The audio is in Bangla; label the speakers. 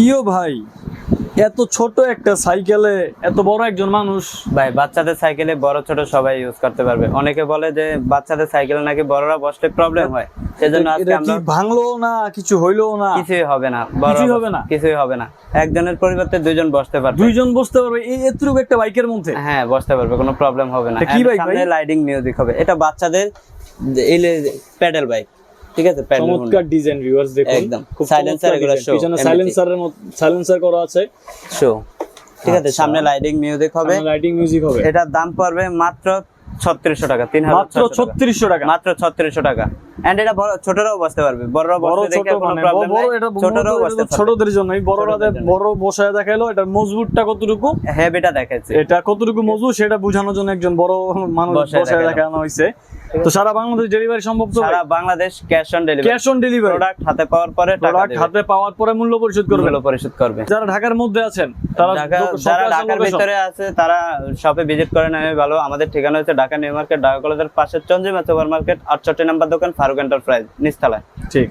Speaker 1: কিও ভাই, এত ছোট একটা সাইকেলে এত বড় একজন মানুষ।
Speaker 2: ভাই বাচ্চাদের সাইকেলে বড় ছোট সবাই ইউজ করতে পারবে। অনেকে বলে যে বাচ্চাদের সাইকেলে নাকি বড়রা বসলে প্রবলেম হয়, সেজন্য আজকে
Speaker 1: এটা কি
Speaker 2: আমরা
Speaker 1: ভাঙলো না, কিছু হইলো না?
Speaker 2: কিছুই হবে না,
Speaker 1: কিছুই হবে না?
Speaker 2: কিছুই হবে না। একজনের পরিবর্তে দুইজন বসতে পারবে।
Speaker 1: দুইজন বসতে পারবে এই এতটুকু একটা বাইকের মধ্যে?
Speaker 2: হ্যাঁ বসতে পারবে, কোনো প্রবলেম হবে না।
Speaker 1: এটা কি বাইক ভাই?
Speaker 2: সামনে লাইটিং মিউজিক হবে। এটা বাচ্চাদের প্যাডেল বাইক, ঠিক আছে? প্যাডেল
Speaker 1: চমৎকার ডিজাইন, ভিউয়ার্স দেখুন।
Speaker 2: একদম
Speaker 1: খুব
Speaker 2: সাইলেন্সার, এগুলো শো,
Speaker 1: পিছনে সাইলেন্সার করা আছে,
Speaker 2: শো, ঠিক আছে?
Speaker 1: আচ্ছা।
Speaker 2: সামনে লাইটিং মিউজিক হবে,
Speaker 1: লাইটিং মিউজিক হবে।
Speaker 2: এটার দাম পড়বে মাত্র 3600 টাকা,
Speaker 1: মাত্র 3600 টাকা,
Speaker 2: মাত্র 3600 টাকা। এন্ড এটা বড় ছোটরাও বসতে পারবে, বড়রাও
Speaker 1: বড়
Speaker 2: বসতে
Speaker 1: ছোট
Speaker 2: দেখে কোনো
Speaker 1: মানে
Speaker 2: প্রবলেম নাই,
Speaker 1: এটা
Speaker 2: ছোটরাও বসতে পারবে।
Speaker 1: ছোটদের জন্যই, বড়রা
Speaker 2: ছোটদের জন্য।
Speaker 1: বড় বসায় দেখাইলো। এটা মজবুতটা কতটুকু,
Speaker 2: হেভিটা দেখাচ্ছি,
Speaker 1: এটা কতটুকু মজবুত সেটা বোঝানোর জন্য একজন বড় মানুষ
Speaker 2: বসায়
Speaker 1: বসায়
Speaker 2: দেখানো।
Speaker 1: দেখানো হয়েছে। তো সারা বাংলাদেশ ডেলিভারি সম্ভব তো?
Speaker 2: সারা Bangladesh cash on delivery.
Speaker 1: Cash on delivery,
Speaker 2: product হাতে পাওয়ার পরে টাকা
Speaker 1: প্রোডাক্ট
Speaker 2: দেবে,
Speaker 1: হাতে পাওয়ার পরে মূল্য পরিশোধ করবে,
Speaker 2: মূল্য পরিশোধ করবে।
Speaker 1: যারা ঢাকার মধ্যে আছেন তারা
Speaker 2: যারা ঢাকার ভিতরে আছে তারা শপে ভিজিট করে নেবে ভালো। আমাদের ঠিকানা হচ্ছে ঢাকা নিউ মার্কেট, ঢাকা কলেজের পাশে চন্দ্রিমা সুপার মার্কেট, 68 নম্বর দোকান, ফারুক এন্টারপ্রাইজ, নিচতলায়।
Speaker 1: ঠিক